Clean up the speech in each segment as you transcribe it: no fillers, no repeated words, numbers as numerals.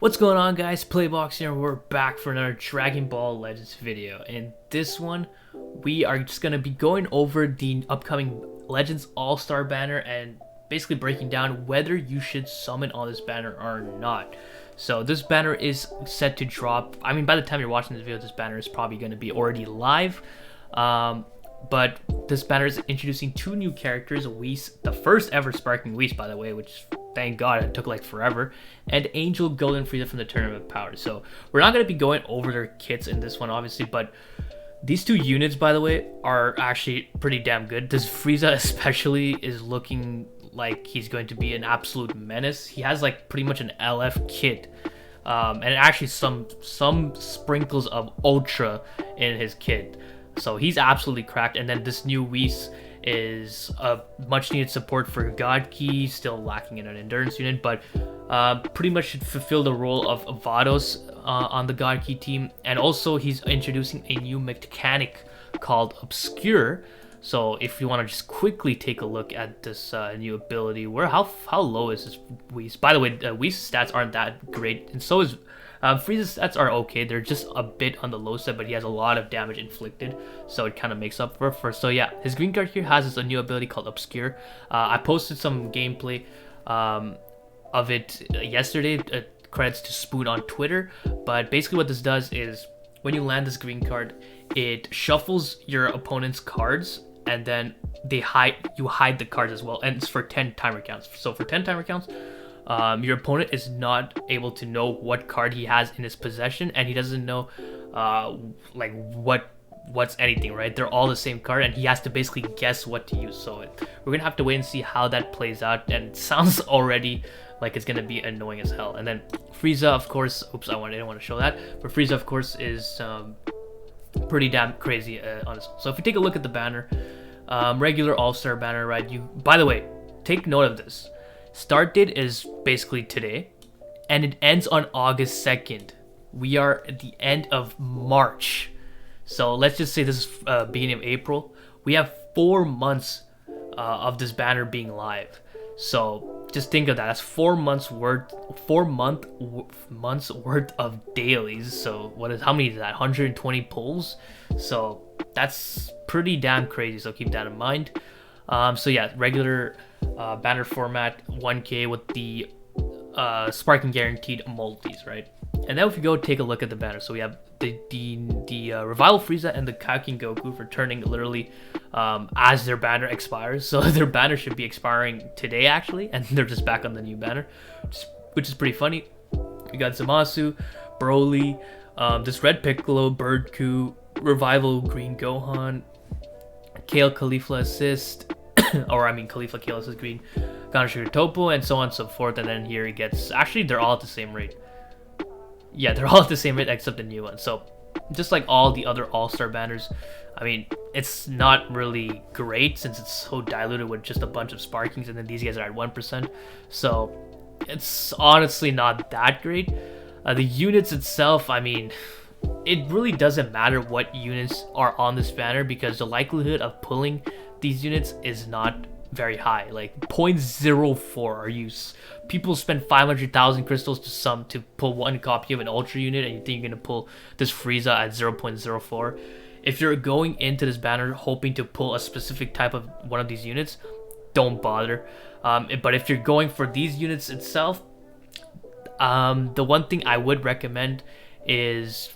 What's going on, guys? PlayBox here. We're back for another Dragon Ball Legends video. In this one, we are just going to be going over the upcoming Legends All-Star banner and basically breaking down whether you should summon on this banner or not. So this banner is set to drop. I mean, by the time you're watching this video, this banner is probably going to be already live. But this banner is introducing two new characters, WHIS, the first ever Sparking WHIS, by the way, which thank God it took like forever, and Angel, Golden Frieza from the Tournament of Power. So we're not going to be going over their kits in this one, obviously, but these two units, by the way, are actually pretty damn good. This Frieza especially is looking like he's going to be an absolute menace. He has like pretty much an LF kit. And actually some sprinkles of Ultra in his kit. So he's absolutely cracked. And then this new WHIS is a much needed support for God Ki, still lacking in an endurance unit, but pretty much should fulfill the role of Vados on the God Ki team. And also he's introducing a new mechanic called Obscure. So if you want to just quickly take a look at this new ability, how low is this WHIS? By the way, WHIS stats aren't that great, and so is Frieza's stats are okay. They're just a bit on the low side, but he has a lot of damage inflicted, so it kind of makes up for. So yeah, his green card here has a new ability called Obscure. I posted some gameplay of it yesterday. Credits to Spoon on Twitter. But basically what this does is when you land this green card, it shuffles your opponent's cards, and then you hide the cards as well, and it's for 10 timer counts. So for 10 timer counts, your opponent is not able to know what card he has in his possession, and he doesn't know like what's anything, right? They're all the same card, and he has to basically guess what to use. So we're gonna have to wait and see how that plays out, and it sounds already like it's gonna be annoying as hell. And then Frieza, of course, oops, I didn't want to show that, but Frieza, of course, is pretty damn crazy on his own. So if you take a look at the banner, regular all-star banner, right? By the way, take note of this. Start date is basically today, and it ends on August 2nd. We are at the end of March. So let's just say this is beginning of April. We have 4 months of this banner being live. So just think of that. That's 4 months worth, months worth of dailies. So how many is that? 120 pulls. So that's pretty damn crazy. So keep that in mind. So yeah, regular banner format, 1K with the Sparking guaranteed multis, right? And then if you go take a look at the banner, so we have the Revival Frieza and the Kaioken Goku returning literally as their banner expires. So their banner should be expiring today actually, and they're just back on the new banner, which is pretty funny. We got Zamasu, Broly, this Red Piccolo, Bird Coup, Revival Green Gohan, Kale Khalifa Assist, or I mean Khalifa Kale Assist Green, Ganashiro Topo, and so on and so forth. And then here it gets, actually they're all at the same rate. Yeah, they're all at the same rate except the new one. So just like all the other all-star banners, I mean, it's not really great since it's so diluted with just a bunch of sparkings, and then these guys are at 1%. So it's honestly not that great. The units itself, I mean, it really doesn't matter what units are on this banner, because the likelihood of pulling these units is not very high, like 0.04. People spend 500,000 crystals to pull one copy of an Ultra unit, and you think you're gonna pull this Frieza at 0.04. If you're going into this banner hoping to pull a specific type of one of these units, don't bother. But if you're going for these units itself, the one thing I would recommend is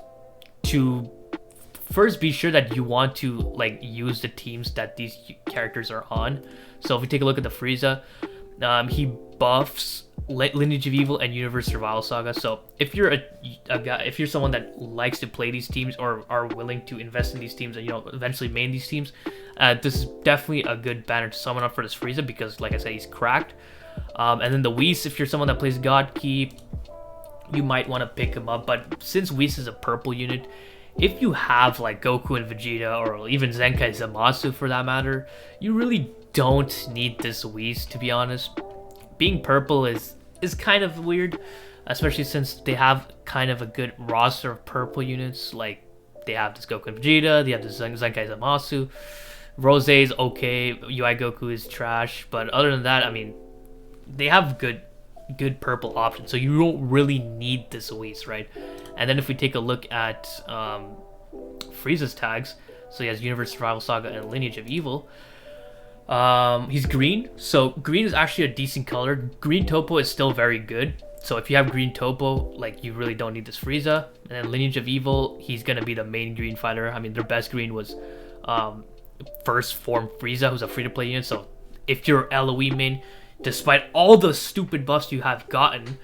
to first be sure that you want to like use the teams that these characters are on. So if we take a look at the Frieza, he buffs Lineage of Evil and Universe Survival Saga. So if you're a guy, if you're someone that likes to play these teams or are willing to invest in these teams and eventually main these teams, this is definitely a good banner to summon up for this Frieza, because like I said, he's cracked. And then the WHIS, if you're someone that plays God Ki, you might want to pick him up. But since WHIS is a purple unit, if you have like Goku and Vegeta, or even Zenkai Zamasu for that matter, you really don't need this WHIS, to be honest. Being purple is kind of weird, especially since they have kind of a good roster of purple units. Like they have this Goku and Vegeta, they have this Zenkai Zamasu. Rose is okay, UI Goku is trash, but other than that, I mean, they have good good purple option, so you don't really need this WHIS, right? And then if we take a look at FRIEZA's tags, so he has Universe, Survival Saga, and Lineage of Evil. He's green, so green is actually a decent color. Green Topo is still very good, so if you have green Topo, like, you really don't need this FRIEZA. And then Lineage of Evil, he's gonna be the main green fighter. I mean, their best green was first form FRIEZA, who's a free-to-play unit, so if you're LOE main, despite all the stupid buffs you have gotten,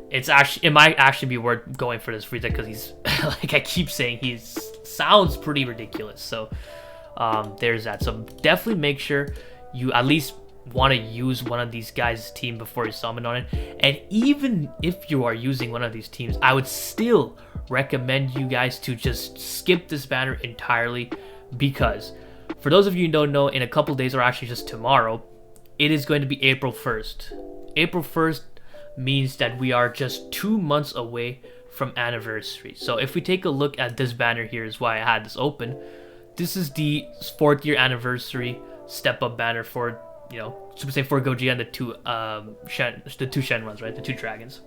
it might actually be worth going for this FRIEZA, because he's like I keep saying, he sounds pretty ridiculous. So there's that. So definitely make sure you at least want to use one of these guys' team before you summon on it. And even if you are using one of these teams, I would still recommend you guys to just skip this banner entirely, because for those of you who don't know, in a couple days, or actually just tomorrow, it is going to be April 1st. April 1st means that we are just 2 months away from anniversary. So if we take a look at this banner here, is why I had this open. This is the 4th year anniversary step up banner for, you know, Super Saiyan 4 Gogeta and the two Shenrons, right? The two dragons.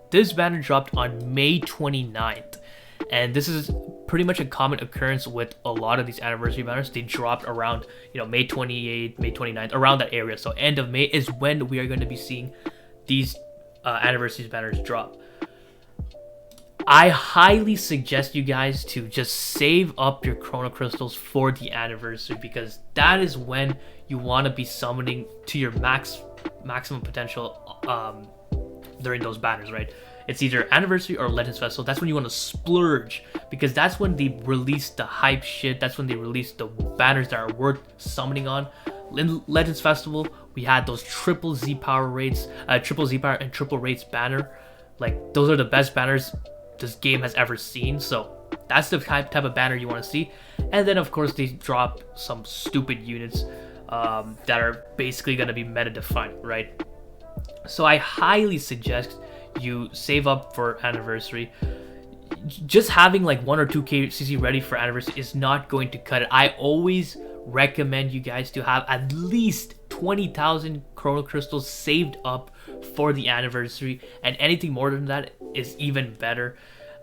This banner dropped on May 29th. And this is pretty much a common occurrence with a lot of these anniversary banners. They dropped around, you know, May 28th, May 29th, around that area. So end of May is when we are going to be seeing these anniversary banners drop. I highly suggest you guys to just save up your Chrono Crystals for the anniversary, because that is when you want to be summoning to your maximum potential during those banners, right? It's either anniversary or Legends Festival. That's when you want to splurge, because that's when they release the hype shit. That's when they release the banners that are worth summoning on. In Legends Festival, we had those triple Z power rates, triple Z power and triple rates banner. Like, those are the best banners this game has ever seen. So that's the type of banner you want to see. And then of course they drop some stupid units that are basically going to be meta defined, right? So I highly suggest you save up for anniversary. Just having like 1 or 2k CC ready for anniversary is not going to cut it. I always recommend you guys to have at least 20,000 Chrono Crystals saved up for the anniversary, and anything more than that is even better.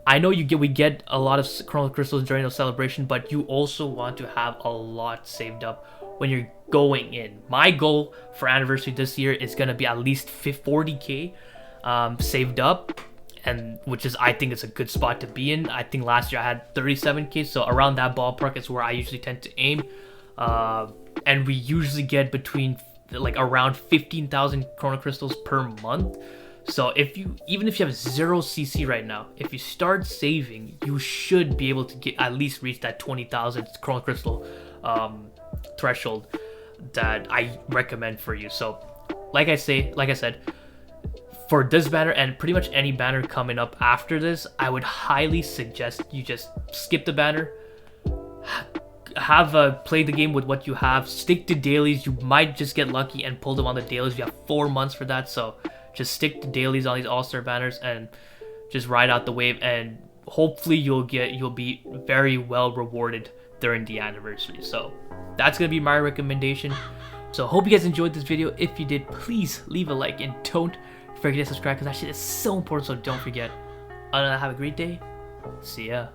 I know we get a lot of Chrono Crystals during the celebration, but you also want to have a lot saved up when you're going in. My goal for anniversary this year is going to be at least 40k saved up, and which is, I think it's a good spot to be in. I think last year I had 37k, so around that ballpark is where I usually tend to aim. And we usually get between like around 15,000 Chrono Crystals per month. So even if you have 0 CC right now, if you start saving, you should be able to at least reach that 20,000 Chrono Crystal threshold that I recommend for you. So like I said, for this banner and pretty much any banner coming up after this, I would highly suggest you just skip the banner. Play the game with what you have. Stick to dailies. You might just get lucky and pull them on the dailies. You have 4 months for that, so just stick to dailies on these all-star banners and just ride out the wave, and hopefully you'll be very well rewarded during the anniversary. So that's gonna be my recommendation. So hope you guys enjoyed this video. If you did, please leave a like and don't forget to subscribe, because that shit is so important, so don't forget. Other than that, have a great day. See ya.